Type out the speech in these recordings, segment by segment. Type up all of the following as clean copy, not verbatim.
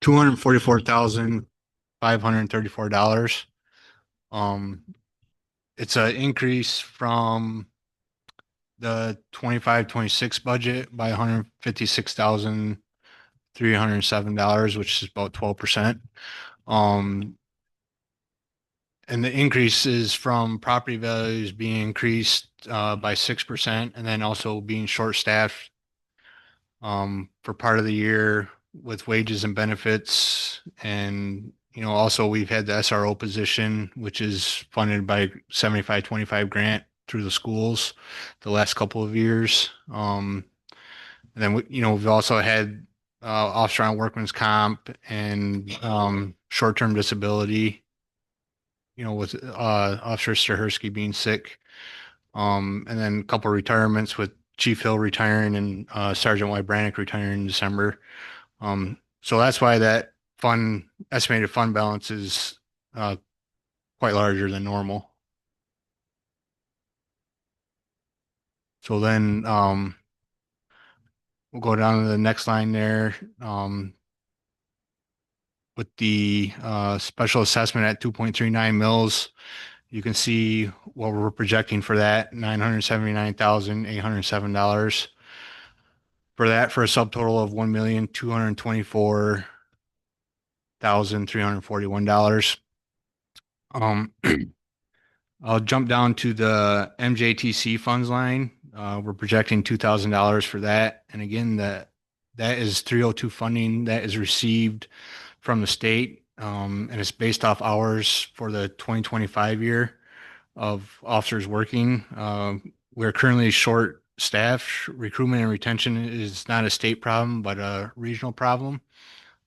$244,534. Um, it's an increase from the 25-26 budget by $156,307, which is about 12%. Um, and the increase is from property values being increased by 6%, and then also being short-staffed for part of the year with wages and benefits. And, also we've had the SRO position, which is funded by 75-25 grant through the schools the last couple of years. And then, we've also had officer on workman's comp and short-term disability, with Officer Stahersky being sick. And then a couple of retirements with Chief Hill retiring and Sergeant Wybranick retiring in December. So that's why that estimated fund balance is quite larger than normal. So then we'll go down to the next line there with the special assessment at 2.39 mils. You can see what we're projecting for that, $979,807 for that, for a subtotal of $1,224,341. I'll jump down to the MJTC funds line. We're projecting $2,000 for that. And again, that is 302 funding that is received from the state. And it's based off hours for the 2025 year of officers working. We're currently short staff. Recruitment and retention is not a state problem, but a regional problem.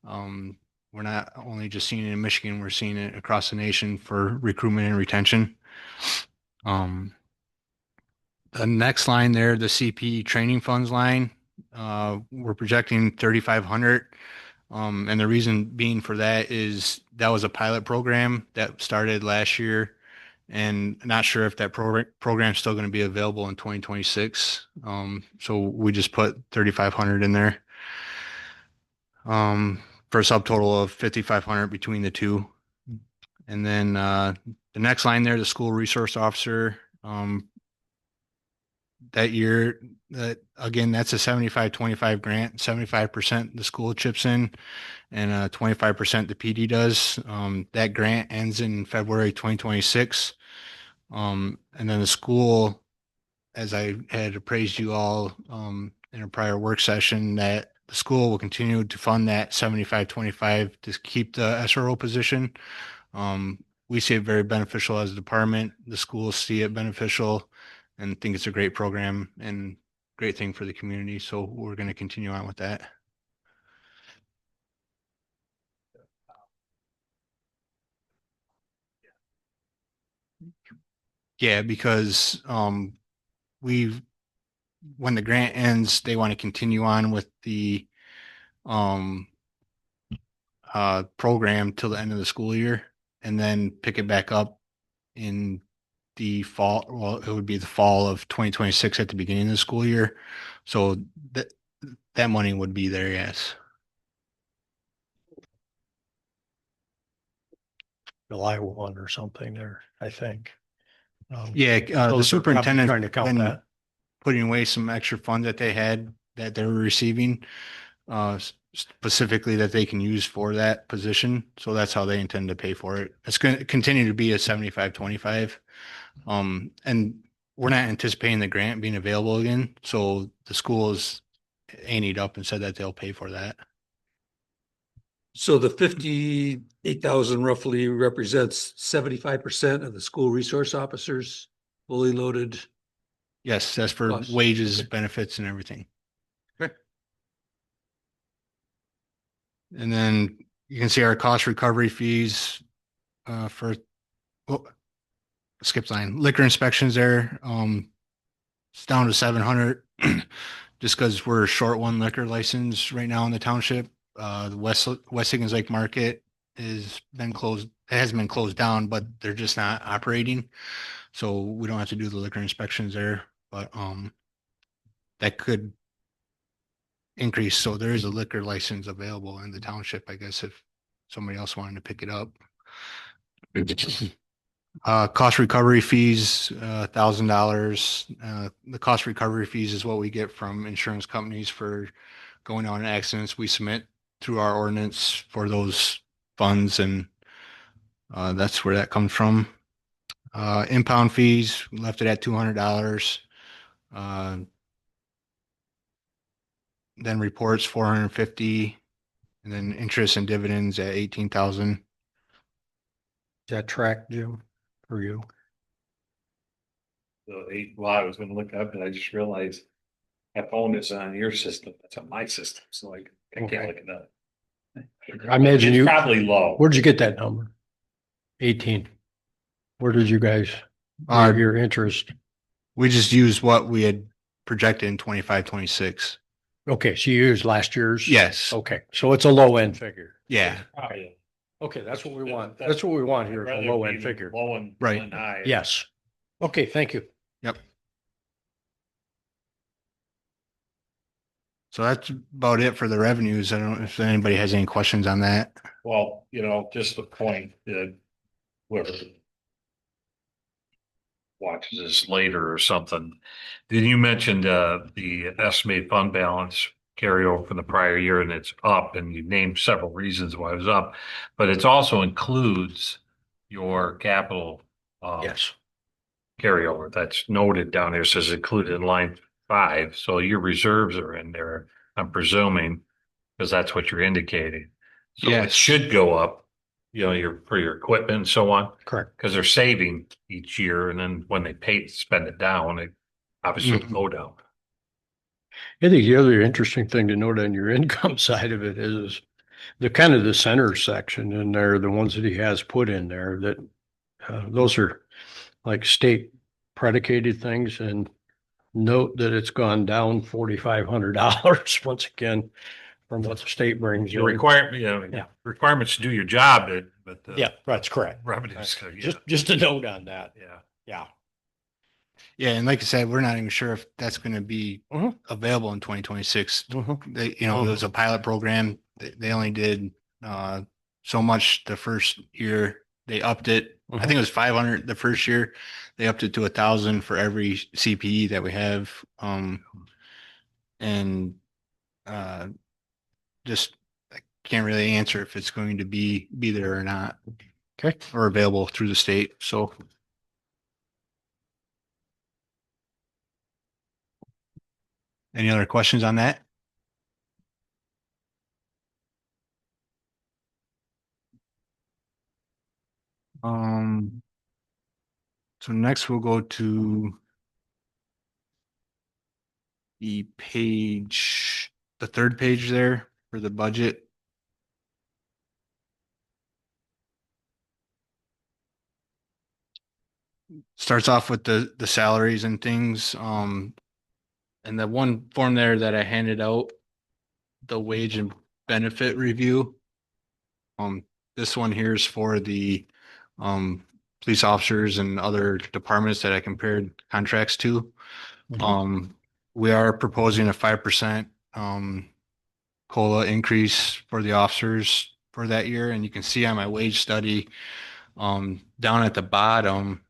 We're not only just seeing it in Michigan, we're seeing it across the nation for recruitment and retention. Um, the next line there, the CP training funds line, we're projecting 3,500. And the reason being for that is that was a pilot program that started last year, and not sure if that program is still going to be available in 2026. So we just put 3,500 in there for a subtotal of 5,500 between the two. And then the next line there, the school resource officer, that year, that again, that's a 75-25 grant. 75% the school chips in, and 25% the PD does. That grant ends in February 2026. And then the school, as I had appraised you all in a prior work session, that the school will continue to fund that 75-25 to keep the SRO position. We see it very beneficial as a department. The schools see it beneficial and think it's a great program and great thing for the community. So we're going to continue on with that. Yeah, because we've when the grant ends, they want to continue on with the um program till the end of the school year, and then pick it back up in the fall. Well, it would be the fall of 2026 at the beginning of the school year. So that money would be there, yes. July 1 or something there, I think. Yeah, the those are probably superintendent trying to count been that. putting away some extra funds that they had that they were receiving, specifically that they can use for that position. So that's how they intend to pay for it. It's going to continue to be a 75-25. And we're not anticipating the grant being available again. So the school is anteed up and said that they'll pay for that. So the 58,000 roughly represents 75% of the school resource officers fully loaded. Yes, that's for Plus. wages, Okay. benefits, and everything. Okay. And then you can see our cost recovery fees skip line, liquor inspections there. It's down to 700 just because we're short one liquor license right now in the township. The West Higgins Lake Market has been closed. It hasn't been closed down, but they're just not operating. So we don't have to do the liquor inspections there. But that could increase. So there is a liquor license available in the township, I guess, if somebody else wanted to pick it up. Cost recovery fees, $1,000. The cost recovery fees is what we get from insurance companies for going on accidents. We submit through our ordinance for those funds, and that's where that comes from. Impound fees, we left it at $200. Uh, then reports 450, and then interest and dividends at 18,000. Is that track, Jim, for you? Well, I was gonna look up and I just realized that phone is on your system. That's on my system. So I can't Okay. look it up. I imagine It's you, probably low. where'd you get that number? 18. Where did you guys, Uh, your interest? we just used what we had projected in 25, 26. Okay, so you used last year's? Yes. Okay, so it's a low end figure. Yeah. Probably. Okay, that's what we want. That's what we want here, I'd a rather low be end figure. Low and Right. and high. Yes. Okay, thank you. Yep. So that's about it for the revenues. I don't know if anybody has any questions on that. Well, just the point that whoever watches this later or something. Then you mentioned the estimated fund balance carryover from the prior year and it's up and you named several reasons why it was up, but it also includes your capital Yes. carryover that's noted down there, says included in line 5. So your reserves are in there, I'm presuming, because that's what you're indicating. So Yes. it should go up, for your equipment and so on, Correct. because they're saving each year. And then when they pay, spend it down, it obviously Mhm. will go down. I think the other interesting thing to note on your income side of it is the kind of the center section in there, the ones that he has put in there that those are like state predicated things, and note that it's gone down $4,500 once again from what the state brings Your in. requirement, Yeah. requirements to do your job, but Yeah, that's correct. revenues, yeah, Just a note on that. yeah. Yeah. Yeah. And like I said, we're not even sure if that's going to be Mhm. available in 2026. Mhm. It was a pilot program. They only did so much the first year. They upped it. I think it was 500 the first year. They upped it to 1,000 for every CPE that we have. And uh, just I can't really answer if it's going to be there or not. Okay. Or available through the state. So any other questions on that? Um, so next we'll go to the third page there for the budget. Starts off with the salaries and things. And the one form there that I handed out, the wage and benefit review. This one here is for the police officers and other departments that I compared contracts to. We are proposing a 5% COLA increase for the officers for that year. And you can see on my wage study, down at the bottom,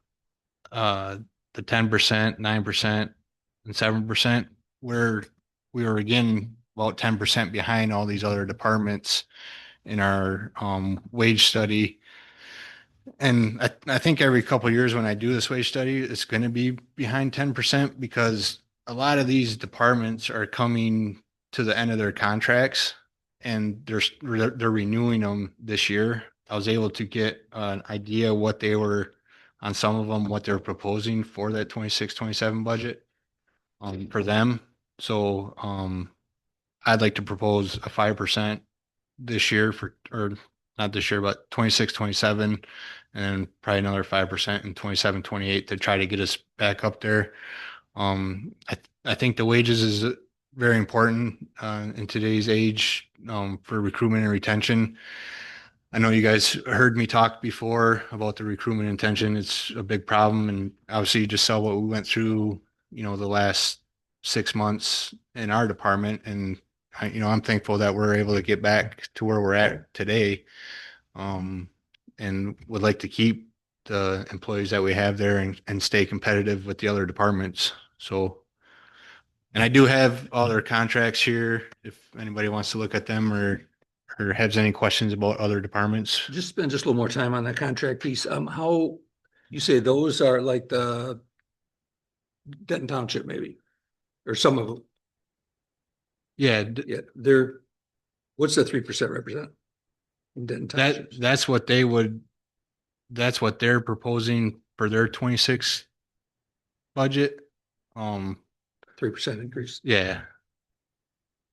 the 10%, 9%, and 7%, where we were again about 10% behind all these other departments in our wage study. And I think every couple of years when I do this wage study, it's going to be behind 10% because a lot of these departments are coming to the end of their contracts and they're renewing them this year. I was able to get an idea what they were on some of them, what they're proposing for that 26, 27 budget for them. So I'd like to propose a 5% this year or not this year, but 26, 27, and probably another 5% in 27, 28 to try to get us back up there. I think the wages is very important in today's age for recruitment and retention. I know you guys heard me talk before about the recruitment and retention. It's a big problem, and obviously you just saw what we went through, the last 6 months in our department, and I'm thankful that we're able to get back to where we're at today. Um, and would like to keep the employees that we have there and stay competitive with the other departments. So, and I do have all their contracts here if anybody wants to look at them or has any questions about other departments. Just spend just a little more time on that contract piece. How, you say those are like the Denton Township maybe, or some of them? Yeah, Yeah, they're, what's the 3% represent? In Denton Township? that's what they're proposing for their 26 budget. 3% increase. Yeah.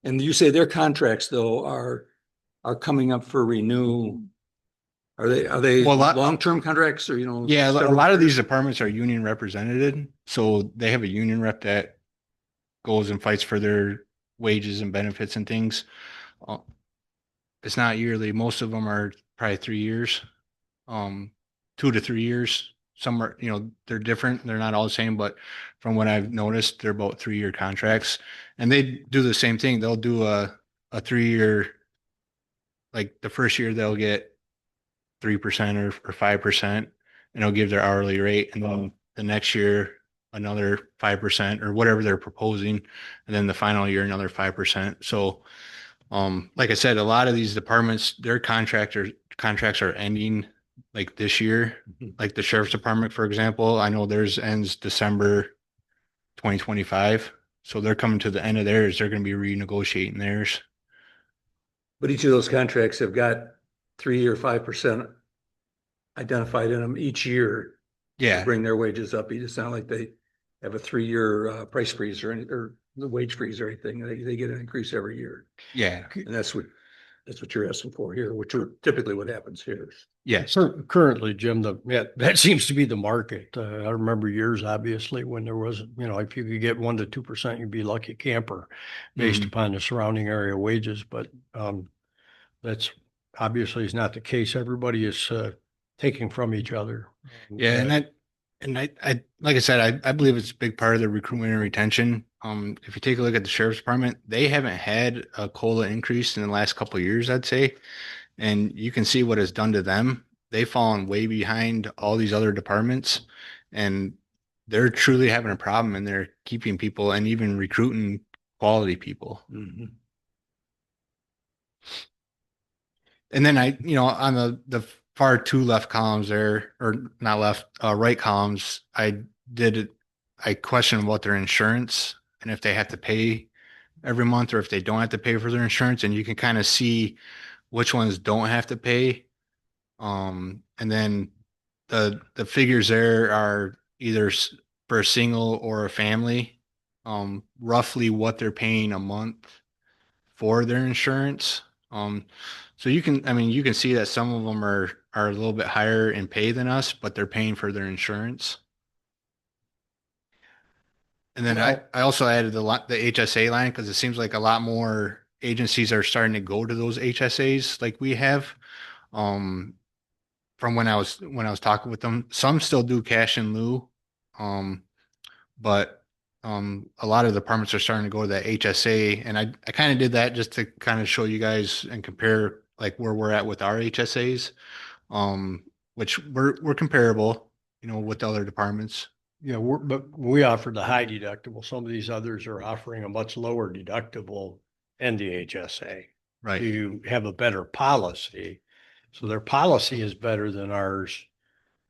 And you say their contracts though are coming up for renew. Are they Well, long-term contracts or, yeah, a several lot of years? these departments are union represented, so they have a union rep that goes and fights for their wages and benefits and things. Uh, It's not yearly. Most of them are probably 3 years, 2 to 3 years. Some are, they're different. They're not all the same, but from what I've noticed, they're about 3 year contracts. And they do the same thing. They'll do a 3 year, like the first year they'll get 3% or 5%, and they'll give their hourly rate. And then the next year, another 5% or whatever they're proposing. And then the final year, another 5%. So, like I said, a lot of these departments, their contracts are ending like this year. Mhm. Like the sheriff's department, for example, I know theirs ends December 2025. So they're coming to the end of theirs. They're going to be renegotiating theirs. But each of those contracts have got 3 or 5% identified in them each year to Yeah. bring their wages up. It's not like they have a 3 year price freeze or the wage freeze or anything. They get an increase every year. Yeah. And that's what you're asking for here, which are typically what happens here. Yes. Currently, Jim, that seems to be the market. I remember years, obviously, when there was, if you could get 1 to 2%, you'd be lucky camper based Mhm. upon the surrounding area wages. But that's obviously is not the case. Everybody is taking from each other. Yeah. And I, like I said, I believe it's a big part of the recruitment and retention. If you take a look at the sheriff's department, they haven't had a COLA increase in the last couple of years, I'd say. And you can see what it's done to them. They've fallen way behind all these other departments, and they're truly having a problem, and they're keeping people and even recruiting quality people. Mhm. And then on the far two left columns there, or not left, right columns, I questioned what their insurance and if they have to pay every month or if they don't have to pay for their insurance, and you can kind of see which ones don't have to pay. And then the figures there are either for a single or a family, roughly what they're paying a month for their insurance. So you can see that some of them are a little bit higher in pay than us, but they're paying for their insurance. And then I also added the HSA line because it seems like a lot more agencies are starting to go to those HSAs like we have. Um, from when I was talking with them. Some still do cash in lieu, um, but a lot of the departments are starting to go to that HSA, and I kind of did that just to kind of show you guys and compare like where we're at with our HSAs, which we're comparable, with the other departments. Yeah, but we offer the high deductible. Some of these others are offering a much lower deductible and the HSA. Right. You have a better policy. So their policy is better than ours,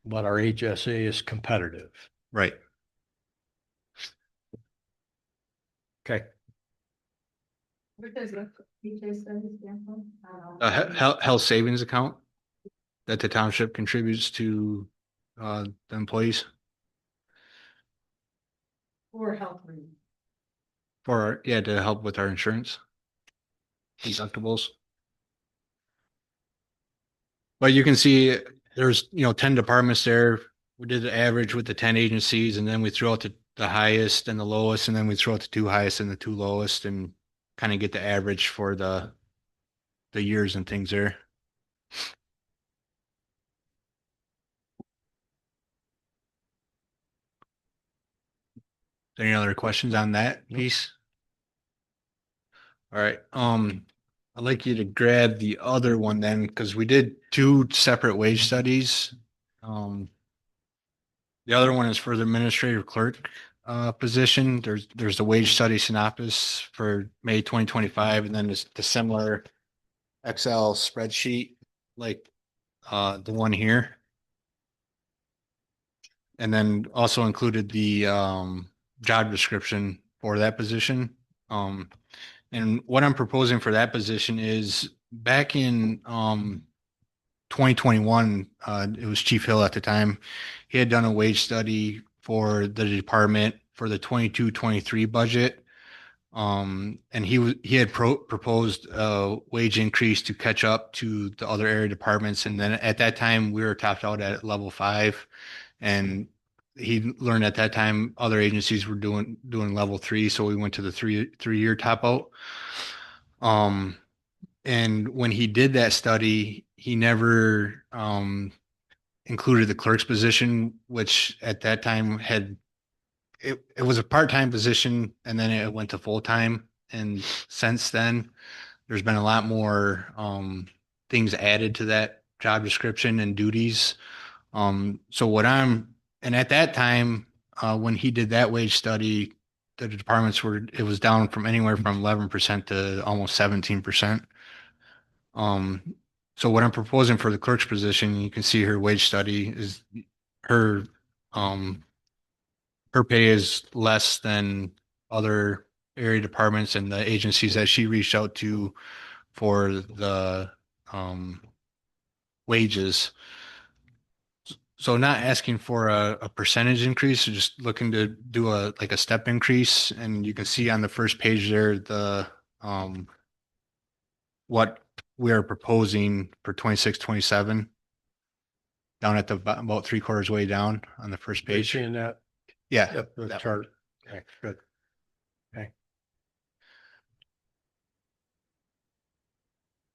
but our HSA is competitive. Right. Okay. What does the PJ study stand for? Health savings account that the township contributes to the employees For health reasons. to help with our insurance deductibles. But you can see there's 10 departments there. We did the average with the 10 agencies, and then we threw out the highest and the lowest, and then we throw out the two highest and the two lowest, and kind of get the average for the years and things there. Any other questions on that piece? All right. I'd like you to grab the other one then, because we did two separate wage studies. Um, the other one is for the administrative clerk position. There's the wage study synopsis for May 2025, and then there's the similar Excel spreadsheet like the one here. And then also included the job description for that position. And what I'm proposing for that position is back in 2021, it was Chief Hill at the time. He had done a wage study for the department for the 22-23 budget. And he had proposed a wage increase to catch up to the other area departments. And then at that time, we were topped out at level 5. And he learned at that time other agencies were doing level 3, so we went to the three-year top out. And when he did that study, he never included the clerk's position, which at that time it was a part-time position, and then it went to full-time. And since then, there's been a lot more things added to that job description and duties. And at that time, when he did that wage study, the departments it was down from anywhere from 11% to almost 17%. Um, so what I'm proposing for the clerk's position, you can see her wage study is her, um, her pay is less than other area departments and the agencies that she reached out to for the, wages. So not asking for a percentage increase, just looking to do like a step increase. And you can see on the first page there, what we are proposing for 26-27 down at the about 3/4 way down on the first Are you page. seeing that? Yeah. Yep, the that chart. Okay, good.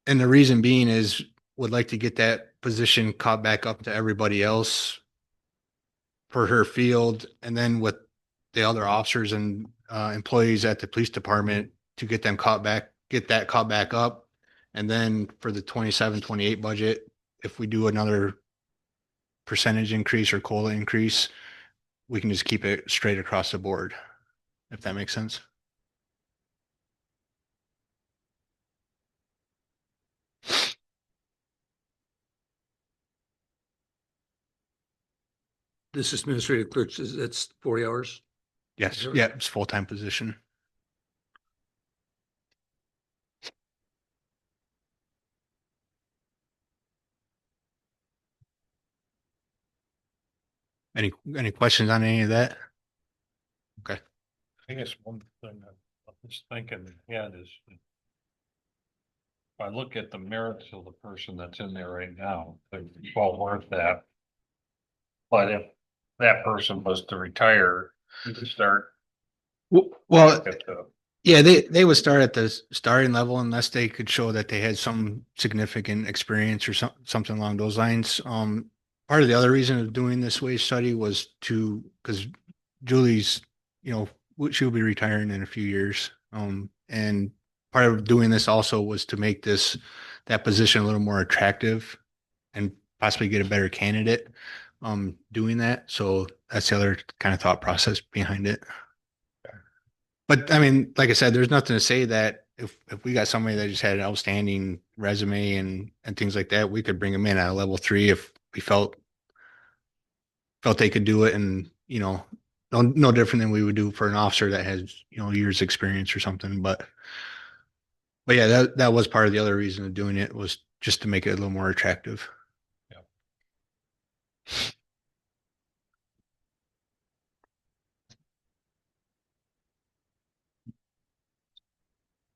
And the reason being is would like to get that position caught back up to everybody else for her field, and then with the other officers and employees at the police department to get that caught back up. And then for the 27-28 budget, if we do another percentage increase or COLA increase, we can just keep it straight across the board, if that makes sense. This administrative clerk, that's 40 hours. Yes, yeah, it's full-time position. Any questions on any of that? Okay. I guess one thing I'm just thinking ahead is if I look at the merits of the person that's in there right now, they're well worth that. But if that person was to retire, you could start Well, at the, yeah, they would start at the starting level unless they could show that they had some significant experience or something along those lines. Part of the other reason of doing this wage study was because Julie's, she'll be retiring in a few years. And part of doing this also was to make that position a little more attractive and possibly get a better candidate, doing that. So that's the other kind of thought process behind it. But I mean, like I said, there's nothing to say that if we got somebody that just had an outstanding resume and things like that, we could bring them in at a level 3 if we felt they could do it. And no different than we would do for an officer that has years experience or something. But yeah, that was part of the other reason of doing it, was just to make it a little more attractive.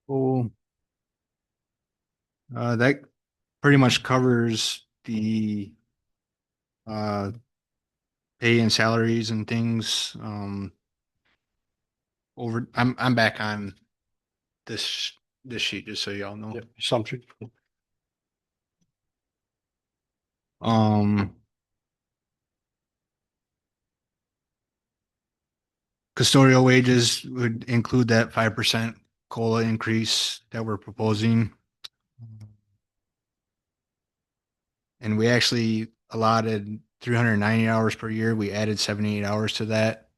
Oh, that pretty much covers the pay and salaries and things. I'm back on this sheet just so y'all know. Yep, assumption. Um, Custodial wages would include that 5% COLA increase that we're proposing. And we actually allotted 390 hours per year. We added 78 hours to that.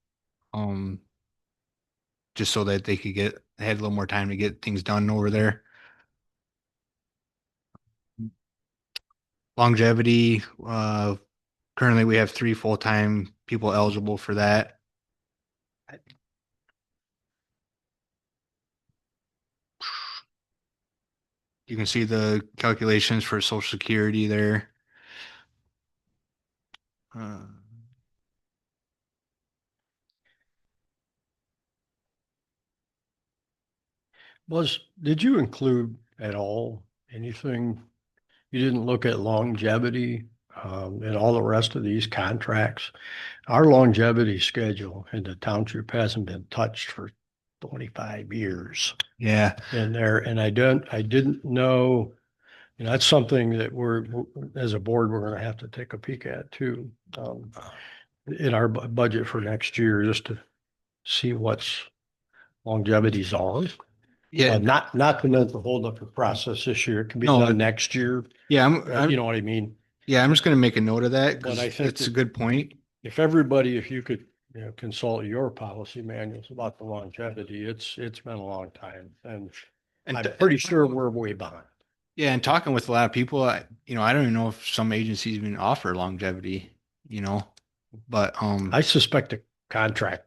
Just so that they could had a little more time to get things done over there. Longevity, currently we have 3 full-time people eligible for that. You can see the calculations for Social Security there. Did you include at all anything? You didn't look at longevity, and all the rest of these contracts? Our longevity schedule in the township hasn't been touched for 25 years. Yeah. And I didn't know, that's something that as a board, we're going to have to take a peek at too, in our budget for next year, just to see what's longevities are. Yeah. Not to hold up the process this year. It can be No, done next year. Yeah. You know what I mean? Yeah. I'm just going to make a note of that But because I think it's a good point. If you could, consult your policy manuals about the longevity, it's been a long time, and I'm pretty sure we're way behind. Yeah. And talking with a lot of people, I don't even know if some agencies even offer longevity, but, I suspect the contract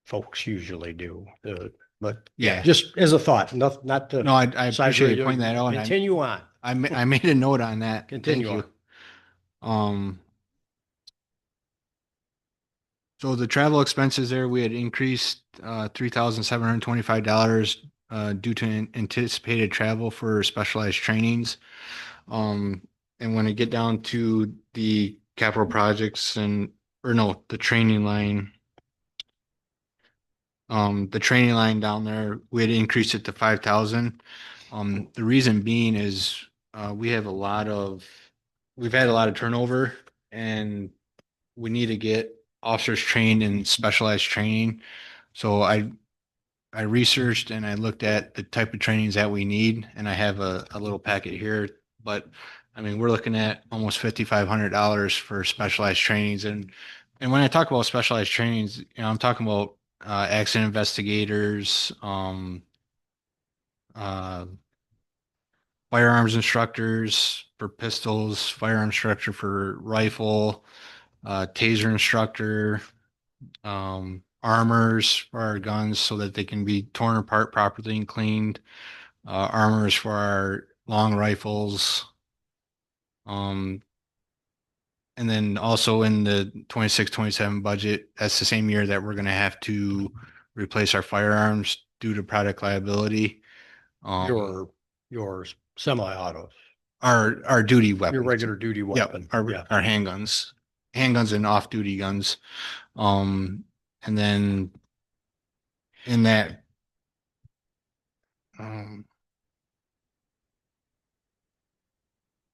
folks usually do, but yeah, just as a thought, not to. no, I appreciate you pointing that out. Continue on. I made a note on that. Continue Thank you. So the travel expenses there, we had increased $3,725 due to anticipated travel for specialized trainings. And when I get down to the capital projects the training line, down there, we had increased it to 5,000. The reason being is we've had a lot of turnover, and we need to get officers trained in specialized training. So I researched and I looked at the type of trainings that we need, and I have a little packet here. But I mean, we're looking at almost $5,500 for specialized trainings, and when I talk about specialized trainings, I'm talking about accident investigators, firearms instructors for pistols, firearm instructor for rifle, taser instructor, armors for our guns so that they can be torn apart properly and cleaned, armors for our long rifles. And then also in the 26-27 budget, that's the same year that we're going to have to replace our firearms due to product liability. Your semi-autos, our duty weapons, your regular duty weapon. Our handguns and off-duty guns. And then in that,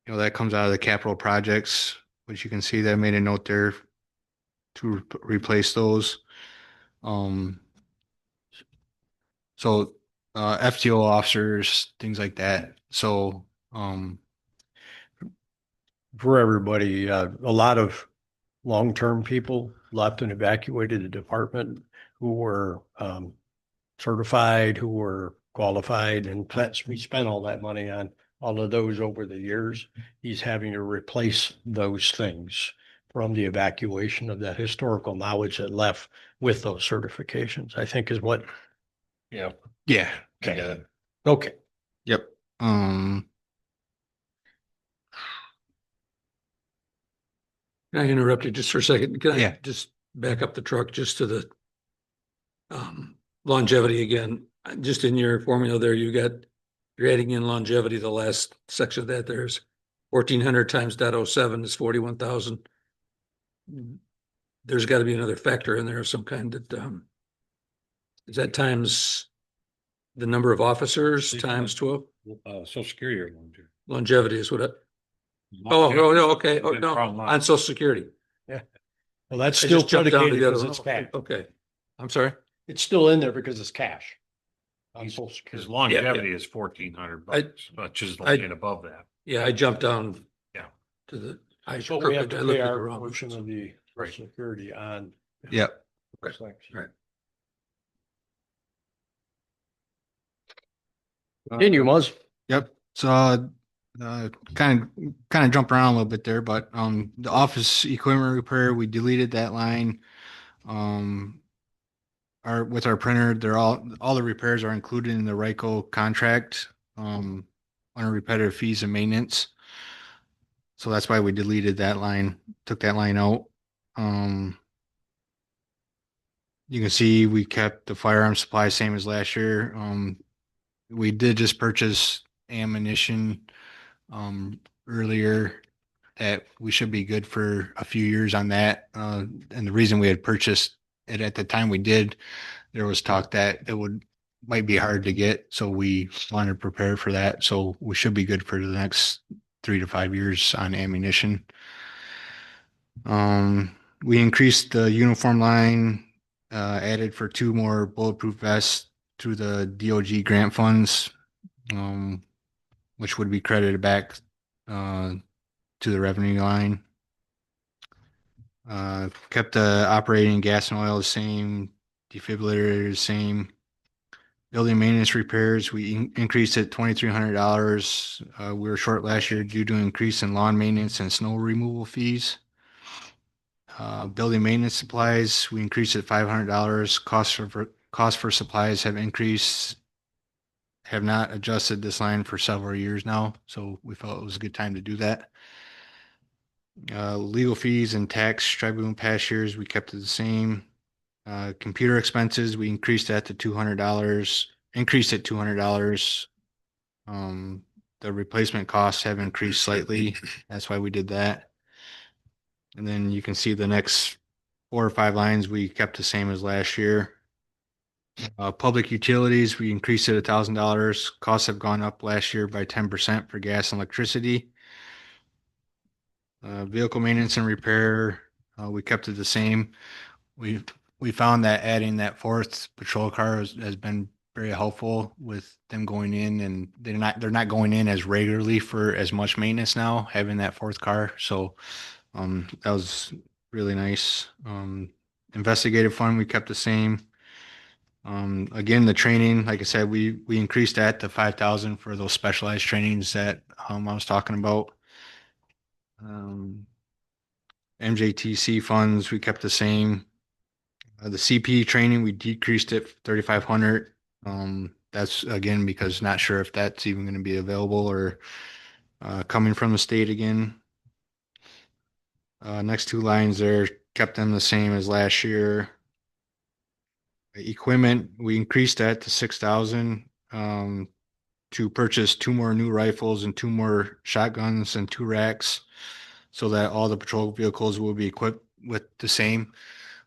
that comes out of the capital projects, which you can see that I made a note there to replace those. So FTO officers, things like that. So for everybody, a lot of long-term people left and evacuated the department who were certified, who were qualified, and we spent all that money on all of those over the years. He's having to replace those things from the evacuation of that historical knowledge that left with those certifications, I think is what. Yeah. Yeah. Okay. Okay. Yep. Can I interrupt you just for a second? Can I just back up the truck just to the longevity again? Just in your formula there, you're adding in longevity, the last section of that, there's 1,400 times .07 is 41,000. There's got to be another factor in there of some kind that is that times the number of officers times 12? Social Security or longevity is what it. Oh, no, okay. Oh, no, on Social Security. Yeah. Well, that's still predicated because it's cash. Okay. I'm sorry. It's still in there because it's cash. full His security. longevity is $1,400, which is I- laying above that. Yeah, I jumped down. Yeah. To the, I So we have crooked, I to looked pay at the our wrong portion ones. of the Right. security on. Yep. section. Right. Continue, Muzz. Yep. So, kind of jumped around a little bit there, but the office equipment repair, we deleted that line. Our with our printer, they're all the repairs are included in the Ryco contract, under repetitive fees and maintenance. So that's why we deleted that line, took that line out. Um, you can see we kept the firearm supply same as last year. We did just purchase ammunition earlier that we should be good for a few years on that. And the reason we had purchased it at the time we did, there was talk that it might be hard to get, so we wanted to prepare for that. So we should be good for the next 3 to 5 years on ammunition. We increased the uniform line, added for 2 more bulletproof vests through the DOG grant funds, which would be credited back to the revenue line. Kept the operating gas and oil the same, defibrillator the same. Building maintenance repairs, we increased it $2,300. We were short last year due to increase in lawn maintenance and snow removal fees. Building maintenance supplies, we increased it $500. Cost for supplies have increased. Have not adjusted this line for several years now, so we felt it was a good time to do that. Legal fees and tax tribunal past years, we kept it the same. Computer expenses, we increased that to $200, increased it $200. The replacement costs have increased slightly. That's why we did that. And then you can see the next 4 or 5 lines we kept the same as last year. Public utilities, we increased it $1,000. Costs have gone up last year by 10% for gas and electricity. Vehicle maintenance and repair, we kept it the same. We found that adding that 4th patrol car has been very helpful with them going in, and they're not going in as regularly for as much maintenance now, having that 4th car. So that was really nice. Investigative fund, we kept the same. Again, the training, like I said, we increased that to 5,000 for those specialized trainings that I was talking about. MJTC funds, we kept the same. The CP training, we decreased it 3,500. That's again because not sure if that's even going to be available or coming from the state again. Next 2 lines there, kept them the same as last year. Equipment, we increased that to 6,000 to purchase 2 more new rifles and 2 more shotguns and 2 racks, so that all the patrol vehicles will be equipped with the same.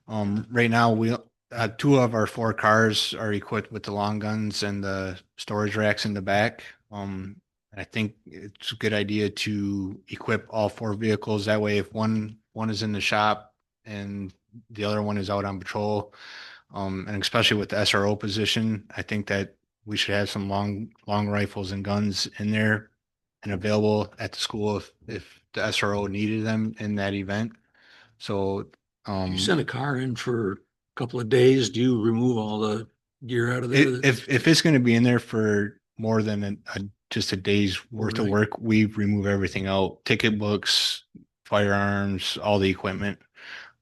Right now, we 2 of our 4 cars are equipped with the long guns and the storage racks in the back. I think it's a good idea to equip all 4 vehicles. That way, if one is in the shop and the other one is out on patrol, and especially with the SRO position, I think that we should have some long rifles and guns in there and available at the school if the SRO needed them in that event. So, You send a car in for a couple of days, do you remove all the gear out of there? if it's going to be in there for more than just a day's worth of Right. work, we remove everything out, ticket books, firearms, all the equipment.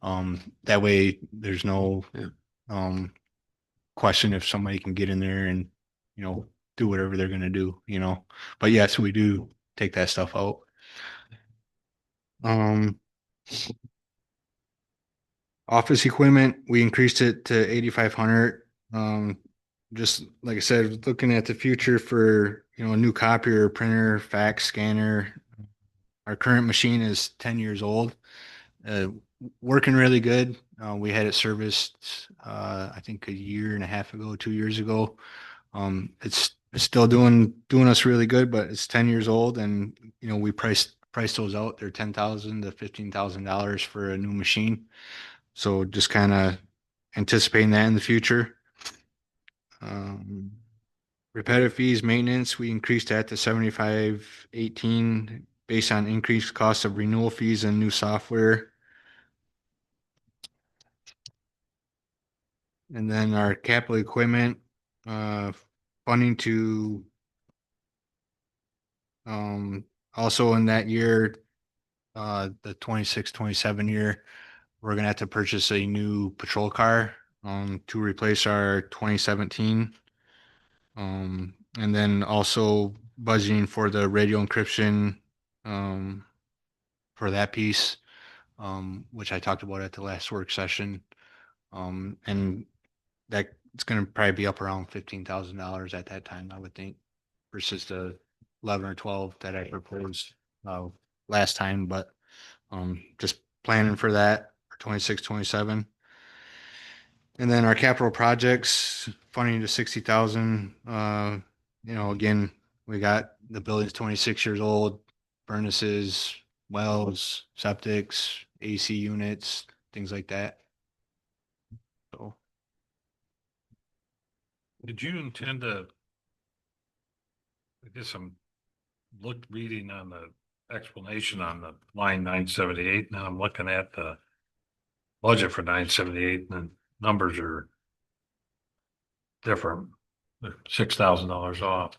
That way there's no question if somebody can get in there and, do whatever they're going to do, but yes, we do take that stuff out. Office equipment, we increased it to 8,500. Just like I said, looking at the future for, a new copier, printer, fax scanner. Our current machine is 10 years old, working really good. We had it serviced, I think a year and a half ago, 2 years ago. It's still doing us really good, but it's 10 years old, and we price those out. They're $10,000 to $15,000 for a new machine. So just kind of anticipating that in the future. Repetitive fees, maintenance, we increased that to 7518 based on increased cost of renewal fees and new software. And then our capital equipment, funding to, also in that year, the 26-27 year, we're gonna have to purchase a new patrol car, to replace our 2017. And then also budgeting for the radio encryption, for that piece, which I talked about at the last work session. And that it's gonna probably be up around $15,000 at that time, I would think, versus the 11 or 12 that I proposed last time, but just planning for that for 26-27. And then our capital projects funding to 60,000. Again, we got the building's 26 years old, furnaces, wells, septics, AC units, things like that. So Did you intend to? I guess I'm reading on the explanation on the line 978. Now I'm looking at the budget for 978 and the numbers are different. They're $6,000 off.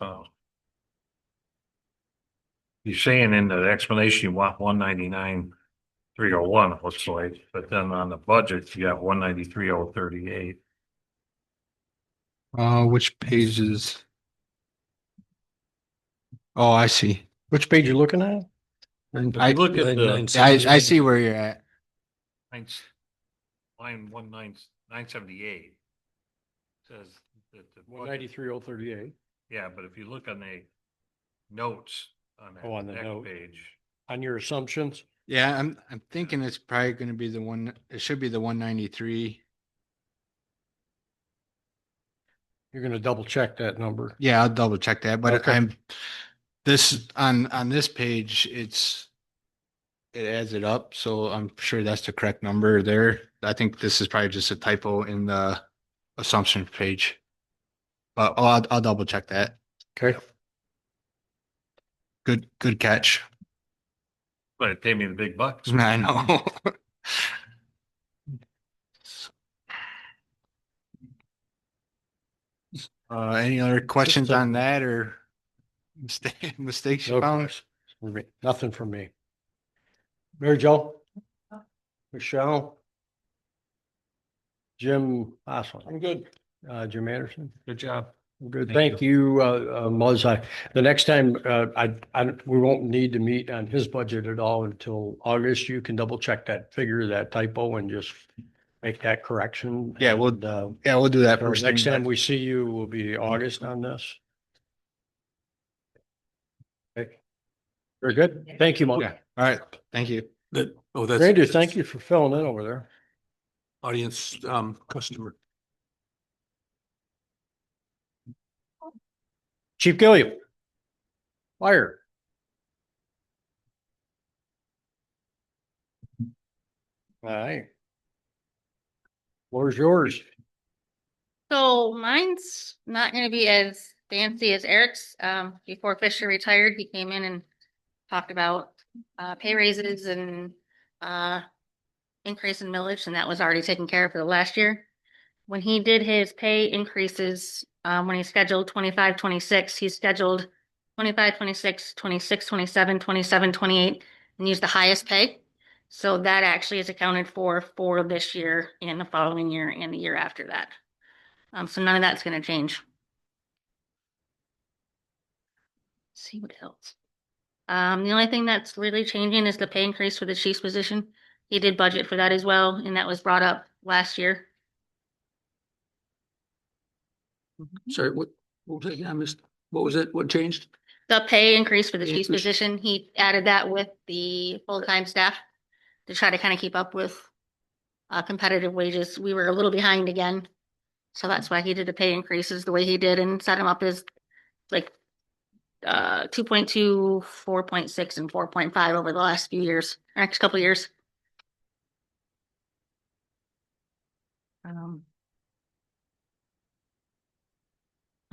You're saying in the explanation you want 199,301, it looks like, but then on the budget you got 193,038. which pages? Oh, I see. Which page you looking at? If I you look at Line the 978. I see where you're at. line 978 says that the budget- 193,038 Yeah, but if you look on the notes on that on the next note. page, on your assumptions. yeah, I'm thinking it's probably going to be the one. It should be the 193. You're gonna double check that number. Yeah, I'll double check that. But Okay. I'm this on this page. It adds it up, so I'm sure that's the correct number there. I think this is probably just a typo in the assumption page. But I'll double check that. Okay. Good catch. but it paid me the big bucks. I know. Any other questions on that or mistakes you No found? questions from me. Nothing from me. Mary Jo? Michelle? Jim Oswald? I'm good. Jim Anderson? Good job. Good. Thank Thank you, Muzz. The next time, we won't need to meet on his budget at all until August. You can double check that figure, that typo, and just make that correction. Yeah, we'll- And, Yeah, we'll do that so first. next thing. time we see you will be August on this. Okay. Very good. Thank you, Muzz. Yeah. All right. Thank you. That, oh, that's. Randy, thank you for filling in over there. Audience, customer. Chief Gilliam. Fire. All right. Floor's yours. So mine's not gonna be as fancy as Eric's. Before Fisher retired, he came in and talked about pay raises and increase in millage, and that was already taken care of for the last year. When he did his pay increases, when he scheduled 25, 26, he scheduled 25, 26, 26, 27, 27, 28, and used the highest pay. So that actually is accounted for this year and the following year and the year after that. So none of that's gonna change. Let's see what else. The only thing that's really changing is the pay increase for the chief's position. He did budget for that as well, and that was brought up last year. Sorry, what was it? I missed, what was it? What changed? The pay increase for the chief's Increase. position, he added that with the full-time staff to try to kind of keep up with competitive wages. We were a little behind again. So that's why he did the pay increases the way he did and set him up as like 2.2, 4.6, and 4.5 over the last few years, next couple of years.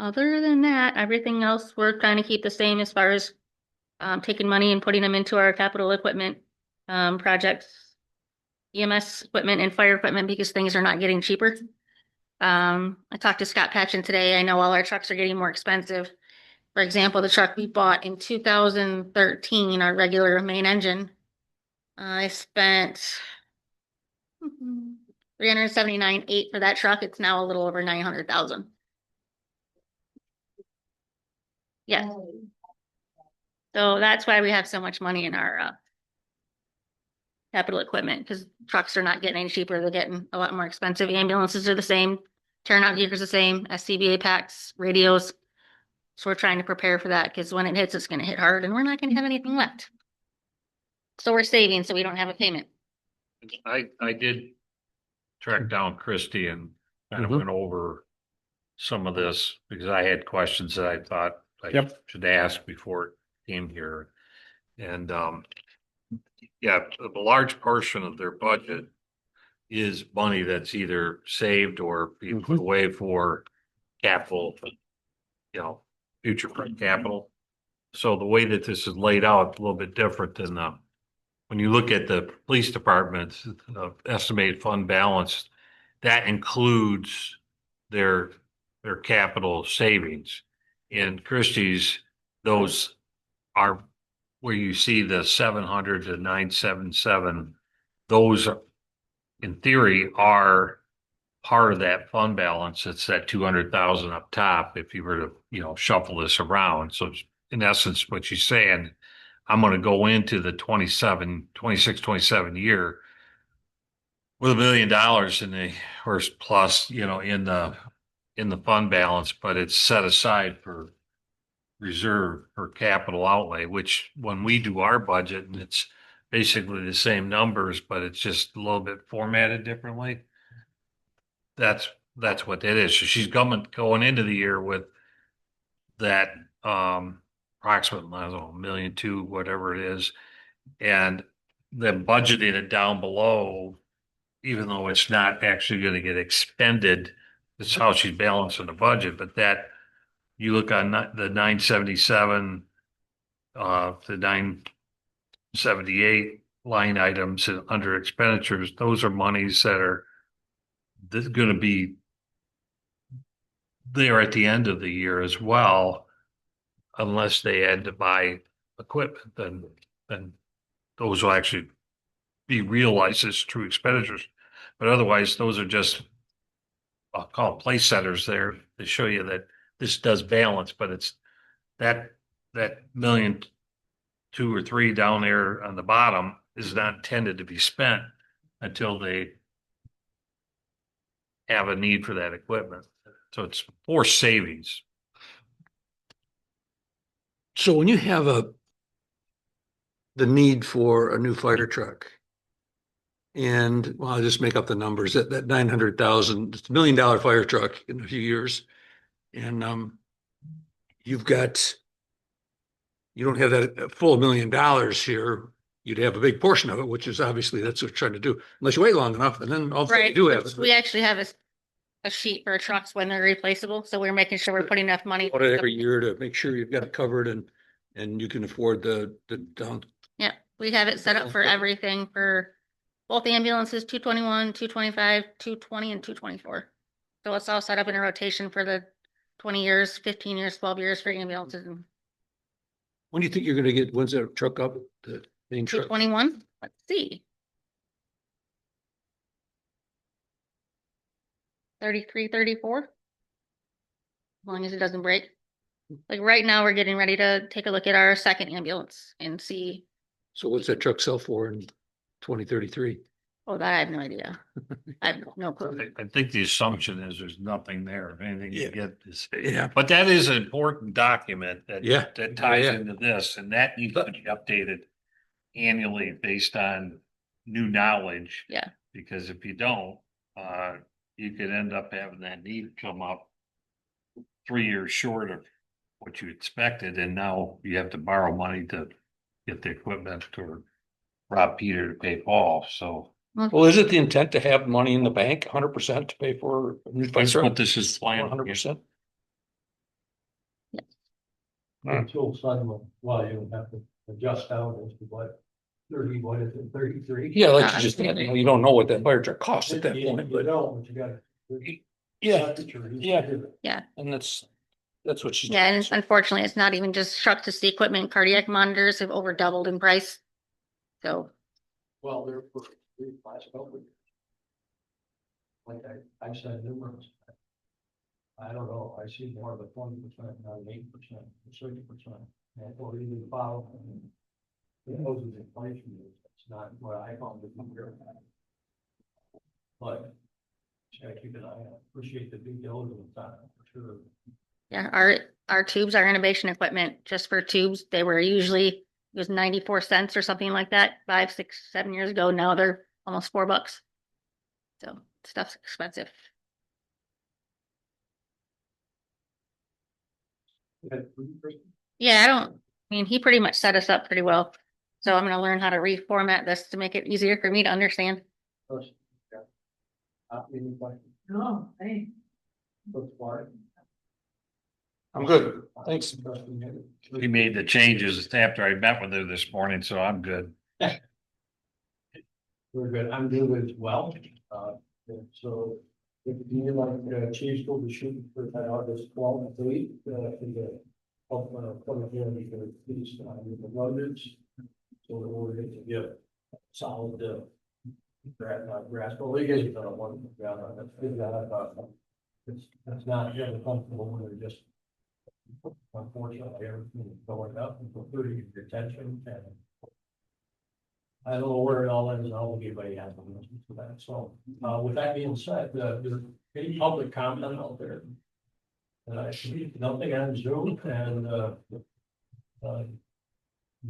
Other than that, everything else we're trying to keep the same as far as taking money and putting them into our capital equipment projects, EMS equipment and fire equipment because things are not getting cheaper. I talked to Scott Patchen today. I know all our trucks are getting more expensive. For example, the truck we bought in 2013, our regular main engine, I spent 379,800 for that truck. It's now a little over 900,000. Yeah. So that's why we have so much money in our capital equipment because trucks are not getting any cheaper. They're getting a lot more expensive. Ambulances are the same. Turnout gear is the same. SCBA packs, radios. So we're trying to prepare for that because when it hits, it's going to hit hard and we're not going to have anything left. So we're saving so we don't have a payment. I did track down Christie and kind of Mhm. went over some of this because I had questions that I thought I Yep. should ask before it came here. And yeah, a large portion of their budget is money that's either saved or being put Mhm. away for capital, future capital. So the way that this is laid out, a little bit different than when you look at the police department's estimated fund balance, that includes their capital savings. In Christie's, those are where you see the 700 to 977. Those, in theory, are part of that fund balance. It's that 200,000 up top. If you were to, shuffle this around, so in essence, what she's saying, I'm going to go into the 26, 27 year with $1 million in the or plus, in the fund balance, but it's set aside for reserve for capital outlay, which when we do our budget, and it's basically the same numbers, but it's just a little bit formatted differently. That's what that is. So she's going into the year with that approximately, I don't know, 1,200,000, whatever it is, and then budgeting it down below, even though it's not actually going to get expended. That's how she's balancing the budget. But that you look on the 977, the 978 line items under expenditures, those are monies that are going to be there at the end of the year as well, unless they had to buy equipment, then those will actually be realized as true expenditures. But otherwise, those are just, I'll call it place setters there to show you that this does balance, but it's that 1,000,000, 2 or 3 down there on the bottom is not intended to be spent until they have a need for that equipment. So it's for savings. So when you have the need for a new fire truck, and well, I'll just make up the numbers, that 900,000, it's $1 million fire truck in a few years. And you don't have that full $1 million here. You'd have a big portion of it, which is obviously that's what you're trying to do, unless you wait long enough, and then all of a sudden you Right. do have which it. We actually have a sheet for trucks when they're replaceable. So we're making sure we're putting enough money. Audit every year to make sure you've got it covered and you can afford the down. Yeah, we have it set up for everything for both ambulances, 221, 225, 220, and 224. So it's all set up in a rotation for the 20 years, 15 years, 12 years for ambulances. And When do you think you're gonna get, when's that truck up, the main truck? 221, let's see. 33, 34. As long as it doesn't break. Like right now, we're getting ready to take a look at our second ambulance and see. So what's that truck sell for in 2033? Oh, that I have no idea. I have no clue. I think the assumption is there's nothing there. If anything you Yeah. get is, Yeah. but that is an important document Yeah. that ties Yeah. into this, and that needs to be updated annually based on new knowledge. Yeah. Because if you don't, you could end up having that need come up 3 years short of what you expected, and now you have to borrow money to get the equipment or rob Peter to pay Paul. So Well, is it the intent to have money in the bank, 100% to pay for a new fire that's truck? what this is planned. 100%. Until suddenly, well, you have to adjust down as to what, 30, what is it, 33? Yeah, like you just, you don't know what that fire truck costs at that point, You but don't, but you gotta. yeah, yeah. Yeah. And that's what she's. Yeah, and unfortunately, it's not even just trucks, it's the equipment, cardiac monitors have over doubled in price. So, Well, they're for three class over. Like I said numerous. I don't know, I see more of a 20%, not an 8%, 30%, or even follow. It knows it's inflation, it's not what I found it here. But just gotta keep an eye on it. Appreciate the due diligence on it, for sure. yeah, our tubes, our innovation equipment, just for tubes, they were usually, it was 94 cents or something like that, 5, 6, 7 years ago. Now they're almost $4. So stuff's expensive. Yeah, I mean, he pretty much set us up pretty well. So I'm gonna learn how to reformat this to make it easier for me to understand. No, hey. I'm good, thanks. We made the changes after I met with her this morning, so I'm good. We're good, I'm good as well. So if you like, Chiefs will be shooting for that August 12th, in the public hearing for these, with the roads. So we're going to get solid, grass, but we guys have done a wonderful job on it. It's not really comfortable when they're just, unfortunately, everything is going up, including retention and I don't know where it all ends, and I'll give anybody has on this for that. So, with that being said, there's any public comment out there? Nothing on Zoom and,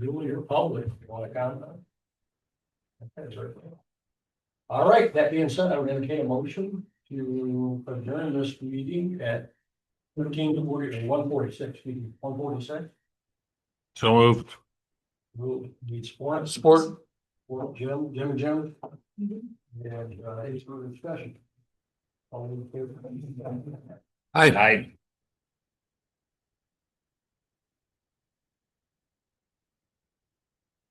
Julie or public, if you want to comment? Okay, very good. All right, that being said, I would entertain a motion to adjourn this meeting at 1:46, 1:46. So moved. Need support? Support. Well, Jim. And, any further discussion? All in favor? I